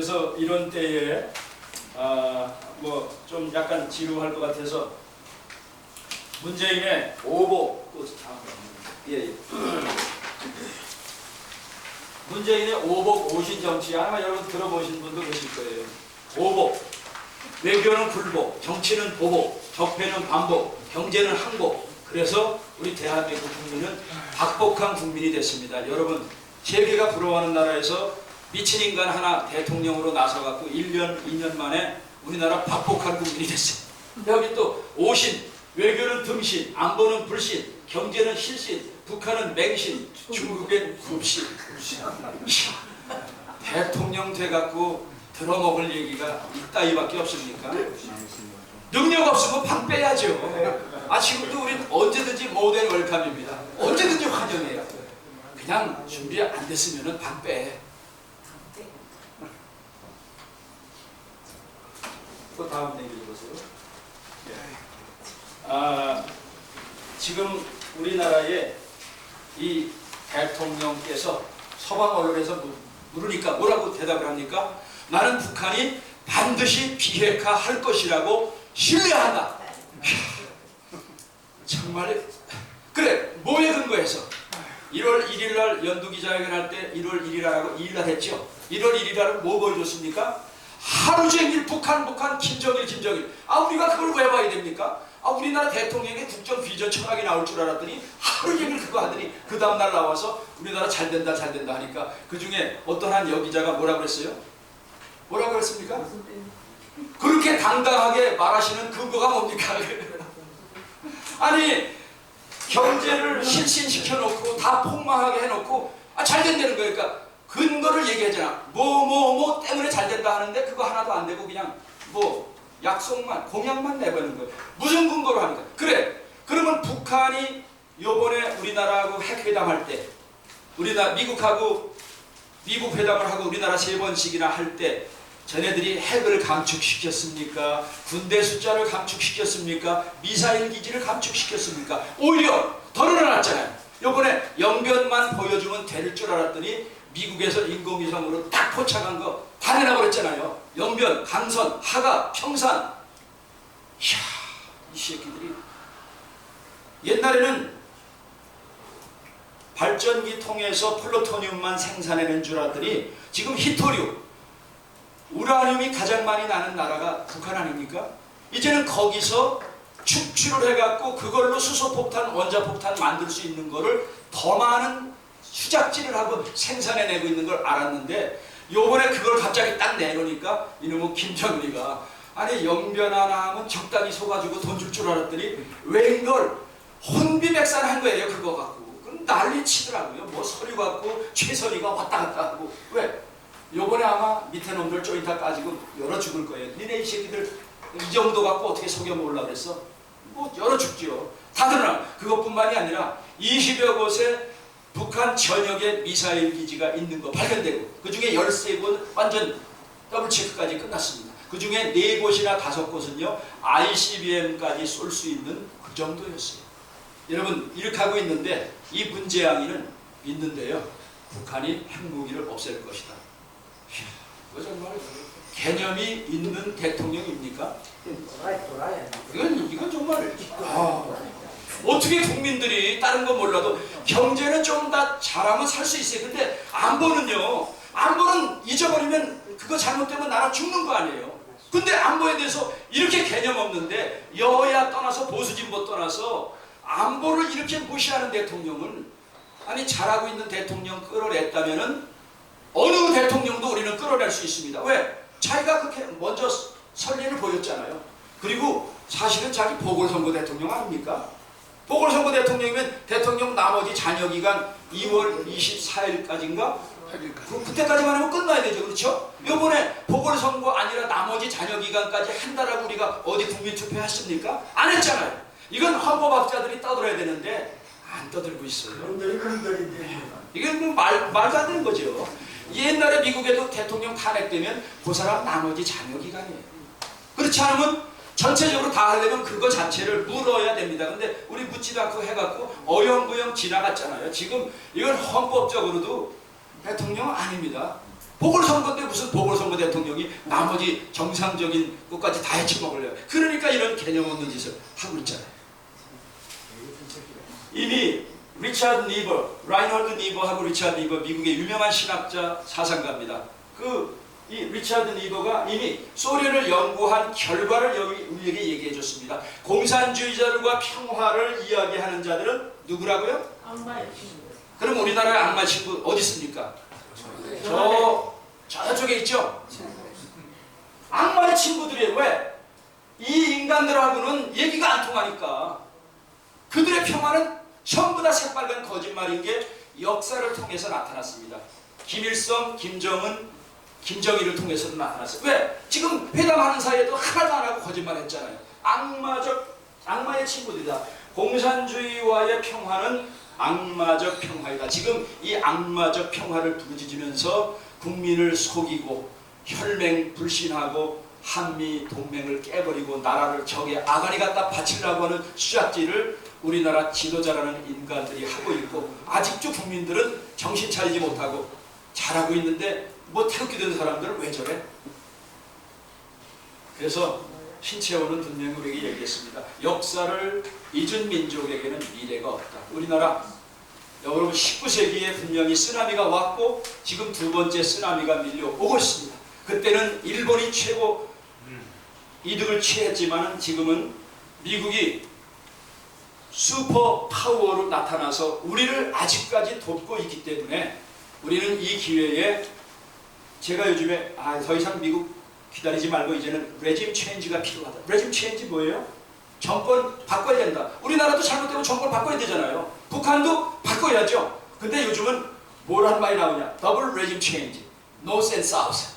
그래서 이런 때에 뭐 좀 약간 지루할 것 같아서 문재인의 오복 예. 문재인의 오복 오신 정치 아마 여러분 들어보신 분도 계실 거예요. 오복 외교는 굴복, 정치는 보복, 적폐는 반복, 경제는 항복. 그래서 우리 대한민국 국민은 박복한 국민이 됐습니다. 여러분 세계가 부러워하는 나라에서 미친 인간 하나 대통령으로 나서갖고 1년, 2년 만에 우리나라 박복한 국민이 됐어요. 여기 또 오신, 외교는 등신, 안보는 불신, 경제는 실신, 북한은 맹신, 중국엔 굽신. 대통령 돼갖고 들어먹을 얘기가 이따위밖에 없습니까? 능력 없으면 방 빼야죠. 지금도 우린 언제든지 모든 웰컴입니다. 언제든지 환영해요. 그냥 준비 안 됐으면 방 빼. 또 다음 얘기 보세요. 지금 우리나라의 이 대통령께서 서방 언론에서 물으니까 뭐라고 대답을 합니까? 나는 북한이 반드시 비핵화할 것이라고 신뢰한다. 정말 그래 뭐에 근거해서 1월 1일 날 연두기자회견 할 때 1월 1일이라고 2일날 했죠. 1월 1일날은 뭐 보여줬습니까? 하루 종일 북한 김정일 우리가 그걸 왜 봐야 됩니까? 우리나라 대통령의 국정 비전 철학이 나올 줄 알았더니 하루 종일 그거 하더니 그 다음날 나와서 우리나라 잘된다 하니까 그 중에 어떤 한 여기자가 뭐라고 그랬어요? 뭐라고 그랬습니까? 그렇게 당당하게 말하시는 근거가 뭡니까? 아니 경제를 실신시켜놓고 다 폭망하게 해놓고 잘 된다는 거니까 근거를 얘기하잖아. 뭐 때문에 잘 된다 하는데 그거 하나도 안 되고 그냥 뭐 약속만 공약만 내버리는 거예요. 무슨 근거로 하니까 그래 그러면 북한이 요번에 우리나라하고 핵회담할 때 미국하고 미국 회담을 하고 우리나라 3번씩이나 할 때 쟤네들이 핵을 감축시켰습니까? 군대 숫자를 감축시켰습니까? 미사일 기지를 감축시켰습니까? 오히려 더 늘어났잖아요. 요번에 영변만 보여주면 될 줄 알았더니 미국에서 인공위성으로 딱 포착한 거 다 내놔버렸잖아요. 영변, 강선, 하가, 평산. 이야, 이 새끼들이 옛날에는 발전기 통해서 플루토늄만 생산해낸 줄 알았더니 지금 히토리움, 우라늄이 가장 많이 나는 나라가 북한 아닙니까? 이제는 거기서 축출을 해갖고 그걸로 수소폭탄, 원자폭탄 만들 수 있는 거를 더 많은 수작질을 하고 생산해내고 있는 걸 알았는데 요번에 그걸 갑자기 딱 내놓으니까 이놈의 김정일이가 아니 영변 하나 하면 적당히 속아주고 돈 줄 줄 알았더니 웬걸 혼비백산한 거예요. 그거 갖고 그럼 난리 치더라고요. 뭐 서류 갖고 최선희가 왔다 갔다 하고 왜? 요번에 아마 밑에 놈들 조인 다 까지고 열어 죽을 거예요. 니네 이 새끼들 이 정도 갖고 어떻게 속여 먹으려고 그랬어? 뭐 열어 죽지요. 다 드러나. 그것뿐만이 아니라 20여 곳에 북한 전역에 미사일 기지가 있는 거 발견되고 그 중에 13곳 완전 더블 체크까지 끝났습니다. 그 중에 4곳이나 5곳은요 ICBM까지 쏠 수 있는 그 정도였어요. 여러분 이렇게 하고 있는데 이 문재양이는 믿는데요. 북한이 핵무기를 없앨 것이다. 이거 정말 개념이 있는 대통령입니까? 이건 정말 어떻게 국민들이 다른 건 몰라도 경제는 좀 다 잘하면 살 수 있어요. 근데 안보는 잊어버리면 그거 잘못되면 나라 죽는 거 아니에요. 근데 안보에 대해서 이렇게 개념 없는데 여야 떠나서 보수 진보 떠나서 안보를 이렇게 무시하는 대통령을 아니 잘하고 있는 대통령 끌어냈다면은 어느 대통령도 우리는 끌어낼 수 있습니다. 왜? 자기가 그렇게 먼저 선례를 보였잖아요. 그리고 사실은 자기 보궐선거 대통령 아닙니까? 보궐선거 대통령이면 대통령 나머지 잔여기간 2월 24일까지인가? 그때까지만 하면 끝나야 되죠. 그렇죠? 이번에 보궐선거 아니라 나머지 잔여기간까지 한다라고 우리가 어디 국민투표 했습니까? 안 했잖아요. 이건 헌법학자들이 떠들어야 되는데 안 떠들고 있어요. 이게 뭐 말도 안 되는 거죠. 옛날에 미국에도 대통령 탄핵되면 그 사람 나머지 잔여기간이에요. 그렇지 않으면 전체적으로 다 하려면 그거 자체를 물어야 됩니다. 근데 우리 묻지도 않고 해갖고 어영부영 지나갔잖아요. 지금 이건 헌법적으로도 대통령 아닙니다. 보궐선거 때 무슨 보궐선거 대통령이 나머지 정상적인 것까지 다 해쳐먹으려고. 그러니까 이런 개념 없는 짓을 하고 있잖아요. 이미 리차드 니버, 라이널드 니버하고 리차드 니버, 미국의 유명한 신학자 사상가입니다. 이 리차드 니버가 이미 소련을 연구한 결과를 우리에게 얘기해 줬습니다. 공산주의자들과 평화를 이야기하는 자들은 누구라고요? 악마의 친구. 그럼 우리나라의 악마 친구 어디 있습니까? 저쪽에 있죠? 악마의 친구들이 왜? 이 인간들하고는 얘기가 안 통하니까. 그들의 평화는 전부 다 새빨간 거짓말인 게 역사를 통해서 나타났습니다. 김일성, 김정은, 김정일을 통해서도 나타났어요. 왜? 지금 회담하는 사이에도 하나도 안 하고 거짓말했잖아요. 악마의 친구들이다. 공산주의와의 평화는 악마적 평화이다. 지금 이 악마적 평화를 부르짖으면서 국민을 속이고 혈맹 불신하고 한미 동맹을 깨버리고 나라를 적의 아가리 갖다 바치려고 하는 수작질을 우리나라 지도자라는 인간들이 하고 있고, 아직도 국민들은 정신 차리지 못하고 잘하고 있는데 뭐 태극기 든 사람들은 왜 저래? 그래서 신채호는 분명히 우리에게 얘기했습니다. 역사를 잊은 민족에게는 미래가 없다. 우리나라 여러분 19세기에 분명히 쓰나미가 왔고 지금 두 번째 쓰나미가 밀려오고 있습니다. 그때는 일본이 최고 이득을 취했지만 지금은 미국이 슈퍼 파워로 나타나서 우리를 아직까지 돕고 있기 때문에 우리는 이 기회에, 제가 요즘에 더 이상 미국 기다리지 말고 이제는 레짐 체인지가 필요하다. 레짐 체인지 뭐예요? 정권 바꿔야 된다. 우리나라도 잘못되면 정권 바꿔야 되잖아요. 북한도 바꿔야죠. 근데 요즘은 뭐라는 말이 나오냐? 더블 레짐 체인지. 노스 앤 사우스.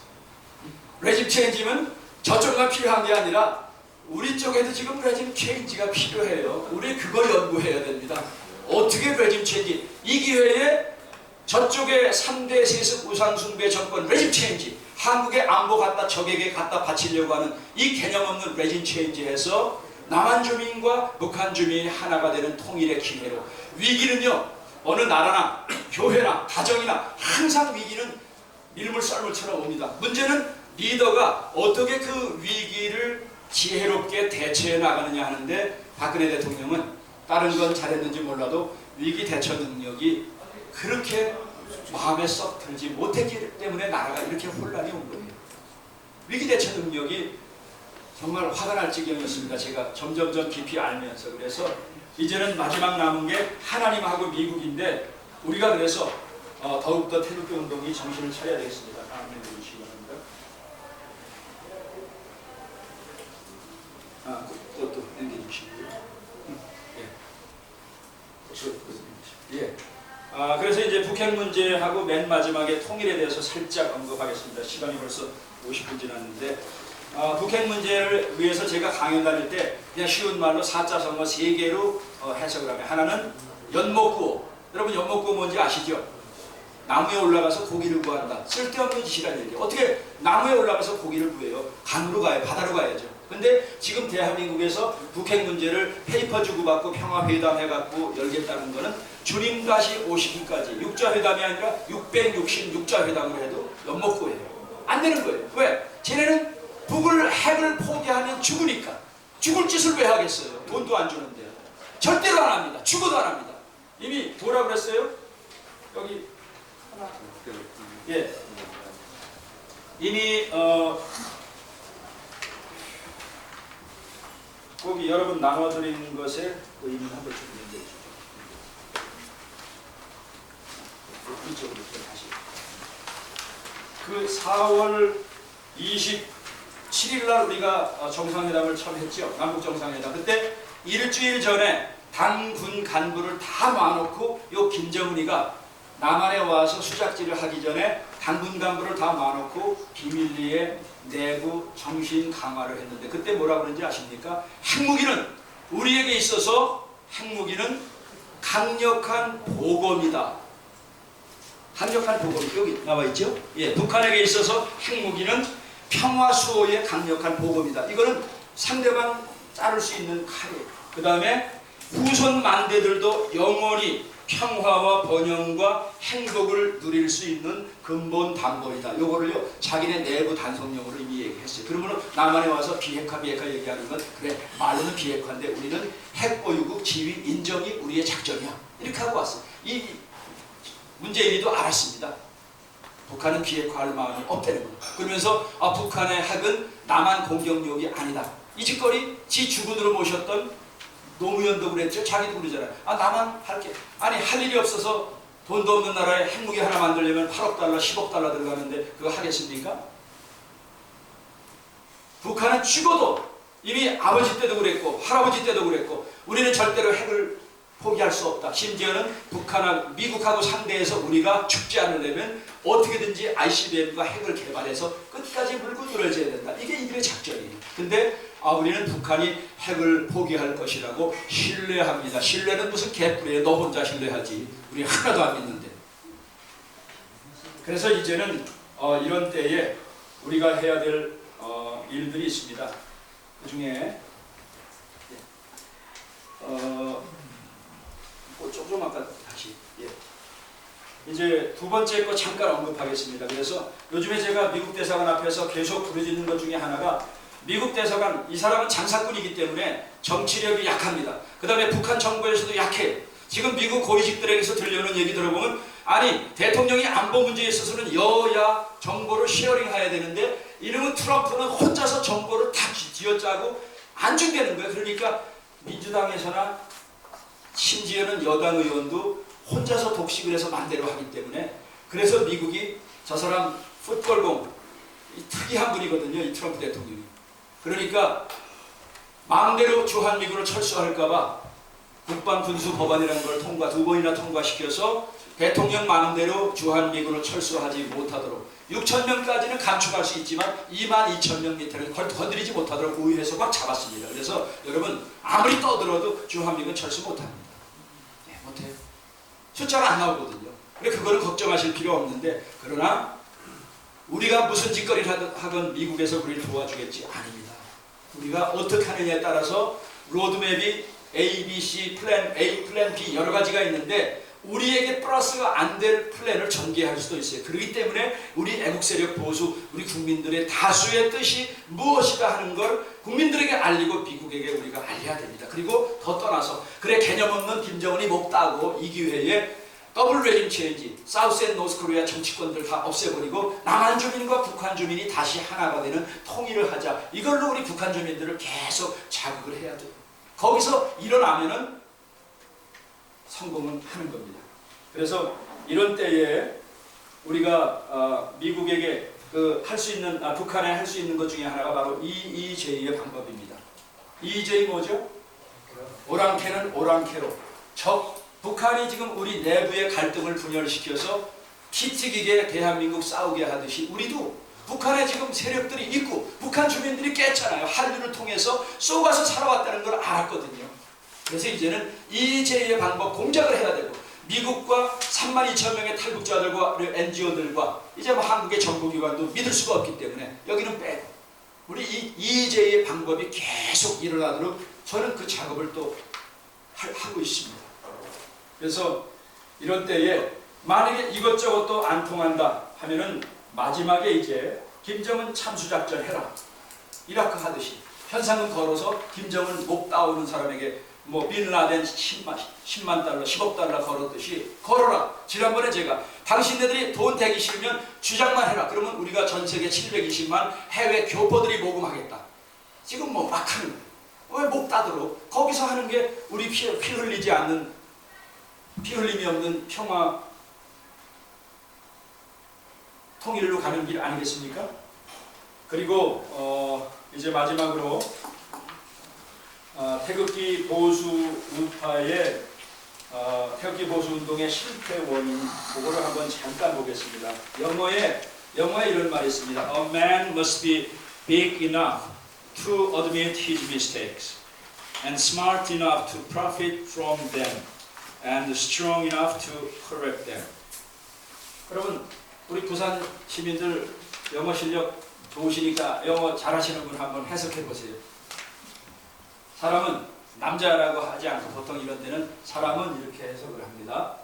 레짐 체인지면 저쪽만 필요한 게 아니라 우리 쪽에도 지금 레짐 체인지가 필요해요. 우리 그걸 연구해야 됩니다. 어떻게 레짐 체인지? 이 기회에 저쪽에 3대 세습 우상숭배 정권 레짐 체인지, 한국의 안보 갖다 적에게 갖다 바치려고 하는 이 개념 없는 레짐 체인지에서 남한 주민과 북한 주민이 하나가 되는 통일의 기회로, 위기는요 어느 나라나 교회나 가정이나 항상 위기는 밀물 썰물처럼 옵니다. 문제는 리더가 어떻게 그 위기를 지혜롭게 대처해 나가느냐 하는데, 박근혜 대통령은 다른 건 잘했는지 몰라도 위기 대처 능력이 그렇게 마음에 썩 들지 못했기 때문에 나라가 이렇게 혼란이 온 거예요. 위기 대처 능력이 정말 화가 날 지경이었습니다. 제가 점점 깊이 알면서. 그래서 이제는 마지막 남은 게 하나님하고 미국인데, 우리가 그래서 더욱더 태극기 운동이 정신을 차려야 되겠습니다. 다음에 해주시기 바랍니다. 그것도 남겨주시고요. 예. 그래서 이제 북핵 문제하고 맨 마지막에 통일에 대해서 살짝 언급하겠습니다. 시간이 벌써 50분 지났는데, 북핵 문제를 위해서 제가 강연 다닐 때 그냥 쉬운 말로 4자 선거 3개로 해석을 하면, 하나는 연못구호. 여러분 연못구호 뭔지 아시죠? 나무에 올라가서 고기를 구한다. 쓸데없는 짓이란 얘기예요. 어떻게 나무에 올라가서 고기를 구해요? 강으로 가요. 바다로 가야죠. 근데 지금 대한민국에서 북핵 문제를 페이퍼 주고받고 평화회담 해갖고 열겠다는 거는 주님 다시 오시기까지 6자회담이 아니라 666자회담을 해도 연못구호예요. 안 되는 거예요. 왜? 쟤네는 핵을 포기하면 죽으니까. 죽을 짓을 왜 하겠어요? 돈도 안 주는데. 절대로 안 합니다. 죽어도 안 합니다. 이미 뭐라 그랬어요? 여기 하나. 예. 이미 거기 여러분 나눠드린 것에 의미 한번 좀 얘기해 주죠. 이쪽으로 다시. 그 4월 27일 날 우리가 정상회담을 처음 했죠. 남북 정상회담. 그때 일주일 전에 당군 간부를 다 모아놓고 요 김정은이가 남한에 와서 수작질을 하기 전에 당군 간부를 다 모아놓고 비밀리에 내부 정신 강화를 했는데, 그때 뭐라 그러는지 아십니까? 핵무기는 우리에게 있어서 핵무기는 강력한 보검이다. 강력한 보검 여기 나와 있죠? 예, 북한에게 있어서 핵무기는 평화 수호의 강력한 보검이다. 이거는 상대방 자를 수 있는 칼이에요. 그 다음에 후손 만대들도 영원히 평화와 번영과 행복을 누릴 수 있는 근본 담보이다. 요거를요 자기네 내부 단속용으로 이미 얘기했어요. 그러면 남한에 와서 비핵화 얘기하는 건 그래 말로는 비핵화인데 우리는 핵보유국 지위 인정이 우리의 작전이야. 이렇게 하고 왔어요. 이 문재인이도 알았습니다. 북한은 비핵화할 마음이 없다는 거예요. 그러면서 북한의 핵은 남한 공격용이 아니다. 이 짓거리 지 주군으로 모셨던 노무현도 그랬죠. 자기도 그러잖아요. 나만 할게. 아니 할 일이 없어서 돈도 없는 나라에 핵무기 하나 만들려면 8억 달러, 10억 달러 들어가는데 그거 하겠습니까? 북한은 죽어도 이미 아버지 때도 그랬고 할아버지 때도 그랬고 우리는 절대로 핵을 포기할 수 없다. 심지어는 미국하고 상대해서 우리가 죽지 않으려면 어떻게든지 ICBM과 핵을 개발해서 끝까지 물고 늘어져야 된다. 이게 이들의 작전이에요. 근데 우리는 북한이 핵을 포기할 것이라고 신뢰합니다. 신뢰는 무슨 개뿔이에요. 너 혼자 신뢰하지. 우리 하나도 안 믿는데. 그래서 이제는 이런 때에 우리가 해야 될 일들이 있습니다. 그 중에 좀 아까 다시 이제 두 번째 거 잠깐 언급하겠습니다. 그래서 요즘에 제가 미국 대사관 앞에서 계속 부르짖는 것 중에 하나가 미국 대사관 이 사람은 장사꾼이기 때문에 정치력이 약합니다. 그 다음에 북한 정부에서도 약해요. 지금 미국 고위직들에게서 들려오는 얘기 들어보면 아니 대통령이 안보 문제에 있어서는 여야 정보를 쉐어링해야 되는데 이놈은 트럼프는 혼자서 정보를 다 쥐어짜고 안 준다는 거예요. 그러니까 민주당에서나 심지어는 여당 의원도 혼자서 독식을 해서 맘대로 하기 때문에 그래서 미국이 저 사람 풋골공 특이한 분이거든요. 이 트럼프 대통령이. 그러니까 마음대로 주한미군을 철수할까봐 국방군수법안이라는 걸 두 번이나 통과시켜서 대통령 마음대로 주한미군을 철수하지 못하도록 6,000명까지는 감축할 수 있지만 22,000명 밑에는 건드리지 못하도록 우회해서 막 잡았습니다. 그래서 여러분 아무리 떠들어도 주한미군 철수 못합니다. 못해요. 숫자가 안 나오거든요. 근데 그거는 걱정하실 필요 없는데 그러나 우리가 무슨 짓거리를 하건 미국에서 우리를 도와주겠지? 아닙니다. 우리가 어떻게 하느냐에 따라서 로드맵이 A, B, C, 플랜 A, 플랜 B 여러 가지가 있는데 우리에게 플러스가 안 될 플랜을 전개할 수도 있어요. 그렇기 때문에 우리 애국세력 보수, 우리 국민들의 다수의 뜻이 무엇이다 하는 걸 국민들에게 알리고 미국에게 우리가 알려야 됩니다. 그리고 더 떠나서 그래 개념 없는 김정은이 목 따고 이 기회에 더블 레짐 체인지, 사우스 앤 노스 코리아 정치권들 다 없애버리고 남한 주민과 북한 주민이 다시 하나가 되는 통일을 하자. 이걸로 우리 북한 주민들을 계속 자극을 해야 돼요. 거기서 일어나면은 성공은 하는 겁니다. 그래서 이런 때에 우리가 미국에게 할 수 있는 북한에 할 수 있는 것 중에 하나가 바로 EEJ의 방법입니다. EEJ 뭐죠? 오랑캐는 오랑캐로 북한이 지금 우리 내부의 갈등을 분열시켜서 피 튀기게 대한민국 싸우게 하듯이 우리도 북한에 지금 세력들이 있고 북한 주민들이 깼잖아요. 한류를 통해서 쏘가서 살아왔다는 걸 알았거든요. 그래서 이제는 EJ의 방법 공작을 해야 되고 미국과 32,000명의 탈북자들과 NGO들과 이제 한국의 정보기관도 믿을 수가 없기 때문에 여기는 빼고 우리 이 EJ의 방법이 계속 일어나도록 저는 그 작업을 또 하고 있습니다. 그래서 이런 때에 만약에 이것저것도 안 통한다 하면은 마지막에 이제 김정은 참수작전 해라. 이라크 하듯이 현상금 걸어서 김정은 목 따오는 사람에게 빈라덴 10만 달러, 10억 달러 걸었듯이 걸어라. 지난번에 제가 당신네들이 돈 대기 싫으면 주장만 해라. 그러면 우리가 전 세계 720만 해외 교포들이 모금하겠다. 지금 막 하는 거예요. 왜 목 따들어? 거기서 하는 게 우리 피 흘리지 않는 피 흘림이 없는 평화 통일로 가는 길 아니겠습니까? 그리고 이제 마지막으로 태극기 보수 우파의 태극기 보수 운동의 실패 원인 그거를 한번 잠깐 보겠습니다. 영어에 이런 말이 있습니다. A man must be big enough to admit his mistakes and smart enough to profit from them and strong enough to correct them. 여러분 우리 부산 시민들 영어 실력 좋으시니까 영어 잘하시는 분 한번 해석해 보세요. 사람은 남자라고 하지 않고 보통 이런 데는 사람은 이렇게 해석을 합니다.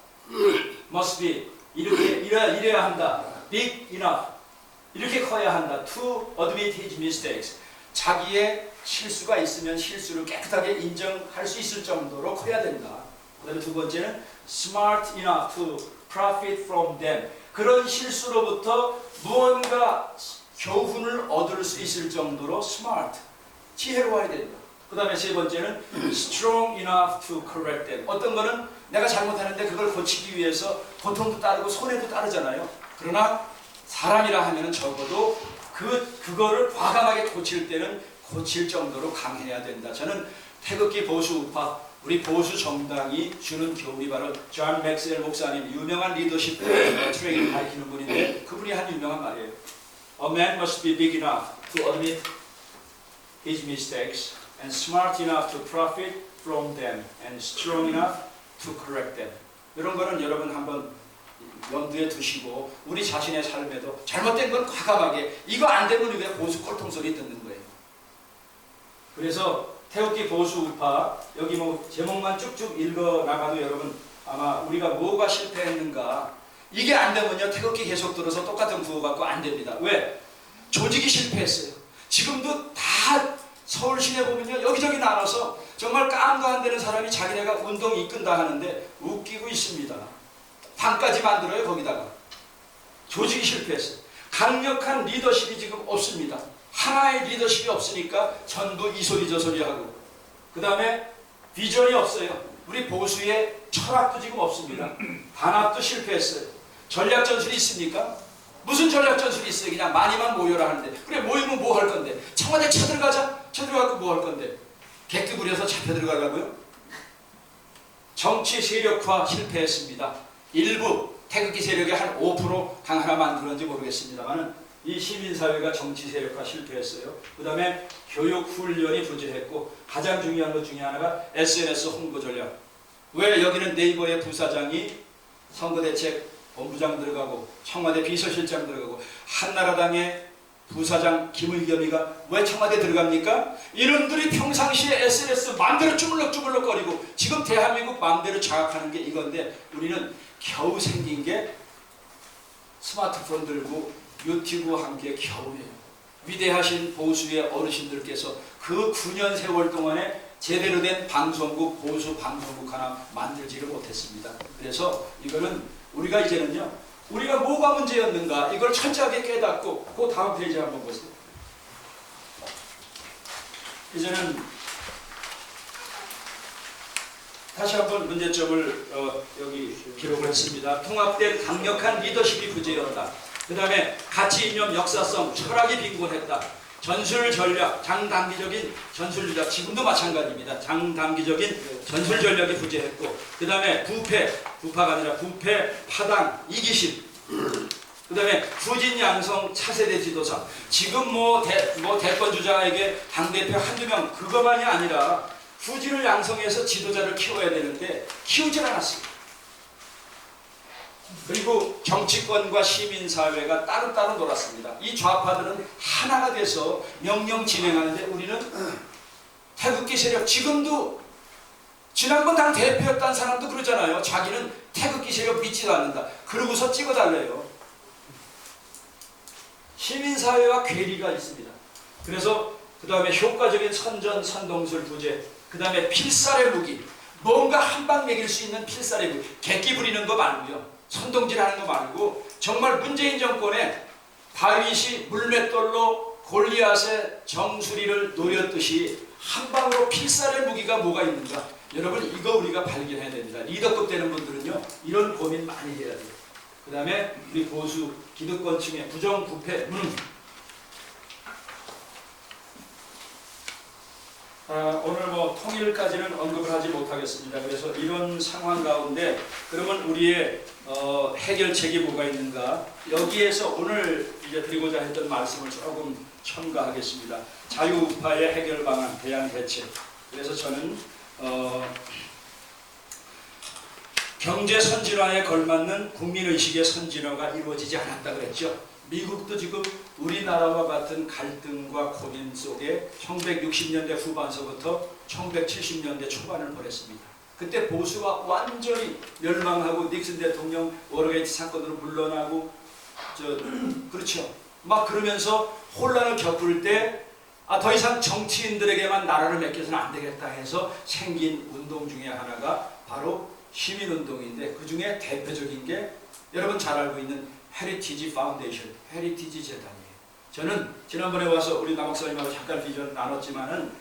must be 이래야 한다. big enough 이렇게 커야 한다. to admit his mistakes 자기의 실수가 있으면 실수를 깨끗하게 인정할 수 있을 정도로 커야 된다. 그 다음에 두 번째는 smart enough to profit from them 그런 실수로부터 무언가 교훈을 얻을 수 있을 정도로 smart 지혜로워야 된다. 그 다음에 세 번째는 strong enough to correct them 어떤 거는 내가 잘못하는데 그걸 고치기 위해서 고통도 따르고 손해도 따르잖아요. 그러나 사람이라 하면은 적어도 그거를 과감하게 고칠 때는 고칠 정도로 강해야 된다. 저는 태극기 보수 우파 우리 보수 정당이 주는 교훈이 바로 존 맥스웰 목사님 유명한 리더십 트레이닝 가르치는 분인데 그분이 한 유명한 말이에요. A man must be big enough to admit his mistakes and smart enough to profit from them and strong enough to correct them. 이런 거는 여러분 한번 염두에 두시고 우리 자신의 삶에도 잘못된 건 과감하게 이거 안 되면 왜 보수 꼴통 소리 듣는 거예요. 그래서 태극기 보수 우파 여기 뭐 제목만 쭉쭉 읽어 나가도 여러분 아마 우리가 뭐가 실패했는가 이게 안 되면요 태극기 계속 들어서 똑같은 구호 갖고 안 됩니다. 왜? 조직이 실패했어요. 지금도 다 서울 시내 보면요 여기저기 나눠서 정말 깜도 안 되는 사람이 자기네가 운동 이끈다 하는데 웃기고 있습니다. 방까지 만들어요 거기다가. 조직이 실패했어요. 강력한 리더십이 지금 없습니다. 하나의 리더십이 없으니까 전부 이 소리 저 소리 하고 그 다음에 비전이 없어요. 우리 보수의 철학도 지금 없습니다. 단합도 실패했어요. 전략 전술이 있습니까? 무슨 전략 전술이 있어요? 그냥 많이만 모여라 하는데 그래 모이면 뭐 할 건데 청와대 쳐들어가자 쳐들어가고 뭐 할 건데 객기 부려서 잡혀 들어가려고요? 정치 세력화 실패했습니다. 일부 태극기 세력이 한 5% 당 하나 만들었는지 모르겠습니다만 이 시민사회가 정치 세력화 실패했어요. 그 다음에 교육 훈련이 부재했고 가장 중요한 것 중에 하나가 SNS 홍보 전략. 왜 여기는 네이버의 부사장이 선거대책 본부장 들어가고 청와대 비서실장 들어가고 한나라당의 부사장 김의겸이가 왜 청와대 들어갑니까? 이놈들이 평상시에 SNS 마음대로 주물럭주물럭거리고 지금 대한민국 마음대로 장악하는 게 이건데 우리는 겨우 생긴 게 스마트폰 들고 유튜브와 함께 겨우예요. 위대하신 보수의 어르신들께서 그 9년 세월 동안에 제대로 된 방송국, 보수 방송국 하나 만들지를 못했습니다. 그래서 이거는 우리가 이제는요 우리가 뭐가 문제였는가 이걸 철저하게 깨닫고 그 다음 페이지 한번 보세요. 이제는 다시 한번 문제점을 여기 기록을 했습니다. 통합된 강력한 리더십이 부재였다. 그 다음에 가치 이념 역사성 철학이 빈곤했다. 전술 전략 장단기적인 전술 전략 지금도 마찬가지입니다. 장단기적인 전술 전략이 부재했고 그 다음에 부패가 아니라 부패 파당 이기심 그 다음에 후진양성 차세대 지도자 지금 대권 주자에게 당대표 한두 명 그것만이 아니라 후진을 양성해서 지도자를 키워야 되는데 키우질 않았습니다. 그리고 정치권과 시민사회가 따로따로 놀았습니다. 이 좌파들은 하나가 돼서 명령 진행하는데 우리는 태극기 세력 지금도 지난번 당 대표였다는 사람도 그러잖아요. 자기는 태극기 세력 믿지도 않는다. 그러고서 찍어달래요. 시민사회와 괴리가 있습니다. 그래서 그 다음에 효과적인 선전선동술 부재 그 다음에 필살의 무기 뭔가 한방 먹일 수 있는 필살의 무기 객기 부리는 거 말고요. 선동질하는 거 말고 정말 문재인 정권에 다윗이 물맷돌로 골리앗의 정수리를 노렸듯이 한 방으로 필살의 무기가 뭐가 있는가 여러분 이거 우리가 발견해야 됩니다. 리더급 되는 분들은요 이런 고민 많이 해야 돼요. 그 다음에 우리 보수 기득권층의 부정부패 오늘 통일까지는 언급을 하지 못하겠습니다. 그래서 이런 상황 가운데 그러면 우리의 해결책이 뭐가 있는가 여기에서 오늘 이제 드리고자 했던 말씀을 조금 첨가하겠습니다. 자유우파의 해결 방안, 대안 대책. 그래서 저는 경제 선진화에 걸맞는 국민의식의 선진화가 이루어지지 않았다 그랬죠. 미국도 지금 우리나라와 같은 갈등과 고민 속에 1960년대 후반서부터 1970년대 초반을 보냈습니다. 그때 보수가 완전히 멸망하고 닉슨 대통령 워터게이트 사건으로 물러나고 그렇죠. 막 그러면서 혼란을 겪을 때 더 이상 정치인들에게만 나라를 맡겨서는 안 되겠다 해서 생긴 운동 중에 하나가 바로 시민운동인데, 그 중에 대표적인 게 여러분 잘 알고 있는 헤리티지 파운데이션, 헤리티지 재단이에요. 저는 지난번에 와서 우리 남학사님하고 잠깐 비전 나눴지만은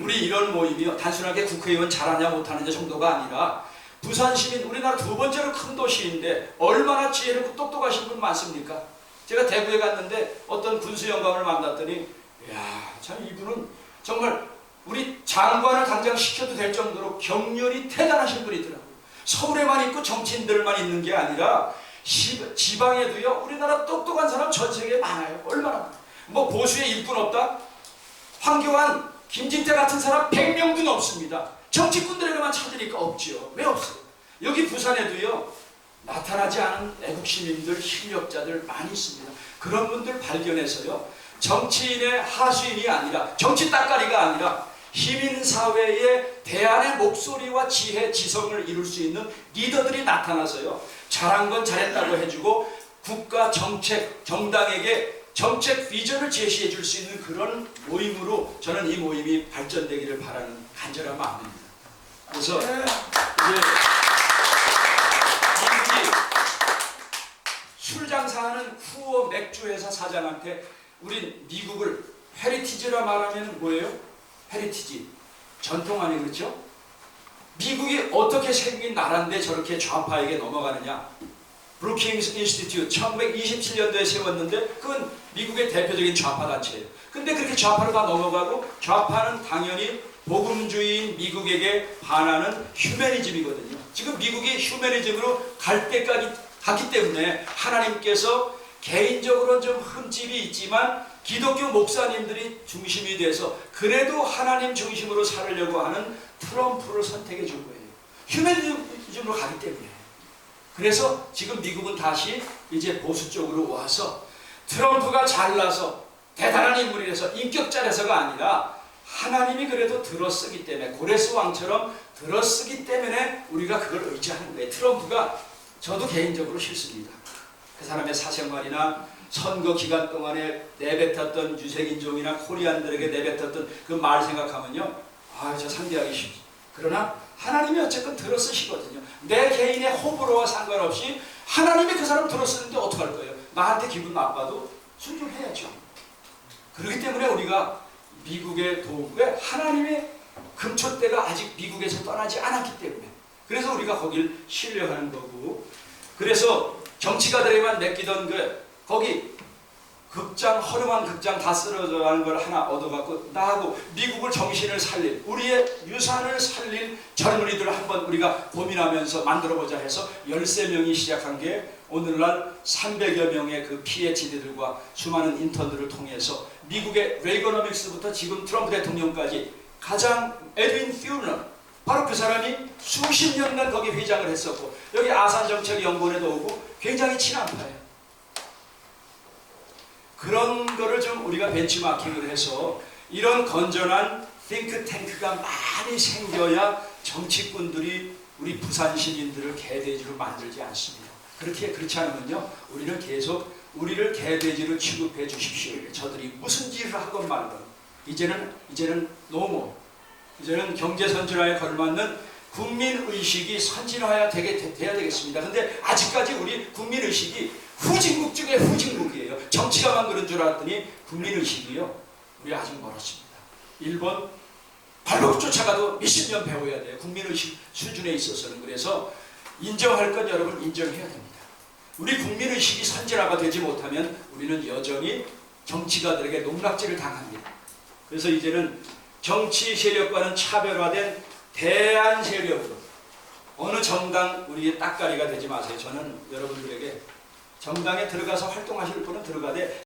우리 이런 모임이 단순하게 국회의원 잘하냐 못하느냐 정도가 아니라 부산 시민, 우리나라 두 번째로 큰 도시인데 얼마나 지혜롭고 똑똑하신 분 많습니까? 제가 대구에 갔는데 어떤 군수 영감을 만났더니 이야, 참 이분은 정말 우리 장관을 당장 시켜도 될 정도로 경륜이 대단하신 분이더라고요. 서울에만 있고 정치인들만 있는 게 아니라 지방에도요, 우리나라 똑똑한 사람 전 세계에 많아요. 얼마나. 뭐 보수의 일꾼 없다? 황교안, 김진태 같은 사람 100명도 넘습니다. 정치꾼들에게만 찾으니까 없지요. 왜 없어요? 여기 부산에도요, 나타나지 않은 애국 시민들, 실력자들 많이 있습니다. 그런 분들 발견해서요, 정치인의 하수인이 아니라, 정치 따까리가 아니라 시민사회의 대안의 목소리와 지혜, 지성을 이룰 수 있는 리더들이 나타나서요, 잘한 건 잘했다고 해주고 국가 정책, 정당에게 정책 비전을 제시해 줄 수 있는 그런 모임으로 저는 이 모임이 발전되기를 바라는 간절한 마음입니다. 그래서 이제 미국이 술 장사하는 후어 맥주 회사 사장한테 우리 미국을 헤리티지라 말하면 뭐예요? 헤리티지, 전통 아니 그렇죠? 미국이 어떻게 생긴 나라인데 저렇게 좌파에게 넘어가느냐? 브루킹스 인스티튜트 1927년도에 세웠는데 그건 미국의 대표적인 좌파 단체예요. 근데 그렇게 좌파로 다 넘어가고, 좌파는 당연히 복음주의인 미국에게 반하는 휴머니즘이거든요. 지금 미국이 휴머니즘으로 갈 때까지 갔기 때문에 하나님께서 개인적으로 좀 흠집이 있지만 기독교 목사님들이 중심이 돼서 그래도 하나님 중심으로 살으려고 하는 트럼프를 선택해 준 거예요. 휴머니즘으로 가기 때문에. 그래서 지금 미국은 다시 이제 보수 쪽으로 와서 트럼프가 잘나서 대단한 인물이라서 인격자라서가 아니라 하나님이 그래도 들어쓰기 때문에, 고레스 왕처럼 들어쓰기 때문에 우리가 그걸 의지하는 거예요. 트럼프가 저도 개인적으로 싫습니다. 그 사람의 사생활이나 선거 기간 동안에 내뱉었던 유색인종이나 코리안들에게 내뱉었던 그 말 생각하면요, 저 상대하기 쉽지. 그러나 하나님이 어쨌든 들어쓰시거든요. 내 개인의 호불호와 상관없이 하나님이 그 사람 들어쓰는데 어떡할 거예요? 나한테 기분 나빠도 순종해야죠. 그렇기 때문에 우리가 미국의 도구에 하나님의 금초대가 아직 미국에서 떠나지 않았기 때문에, 그래서 우리가 거길 신뢰하는 거고, 그래서 정치가들에게만 맡기던 거기 극장, 허름한 극장 다 쓰러져가는 걸 하나 얻어갖고 나하고 미국을 정신을 살릴, 우리의 유산을 살릴 젊은이들을 한번 우리가 고민하면서 만들어보자 해서 13명이 시작한 게 오늘날 300여 명의 그 PhD들과 수많은 인턴들을 통해서 미국의 레이거노믹스부터 지금 트럼프 대통령까지 가장 에드윈 퓨너, 바로 그 사람이 수십 년간 거기 회장을 했었고 여기 아산정책연구원에도 오고 굉장히 친한 파예요. 그런 거를 좀 우리가 벤치마킹을 해서 이런 건전한 띵크탱크가 많이 생겨야 정치꾼들이 우리 부산 시민들을 개돼지로 만들지 않습니다. 그렇지 않으면요, 우리는 계속 우리를 개돼지로 취급해 주십시오. 저들이 무슨 일을 하건 말건 이제는 노모, 이제는 경제선진화에 걸맞는 국민의식이 선진화해야 돼야 되겠습니다. 근데 아직까지 우리 국민의식이 후진국 중에 후진국이에요. 정치가만 그런 줄 알았더니 국민의식이요, 우리 아직 멀었습니다. 일본 발로 쫓아가도 몇십 년 배워야 돼요. 국민의식 수준에 있어서는. 그래서 인정할 건 여러분 인정해야 됩니다. 우리 국민의식이 선진화가 되지 못하면 우리는 여전히 정치가들에게 농락질을 당합니다. 그래서 이제는 정치 세력과는 차별화된 대안 세력으로, 어느 정당 우리의 따까리가 되지 마세요. 저는 여러분들에게 정당에 들어가서 활동하실 분은 들어가되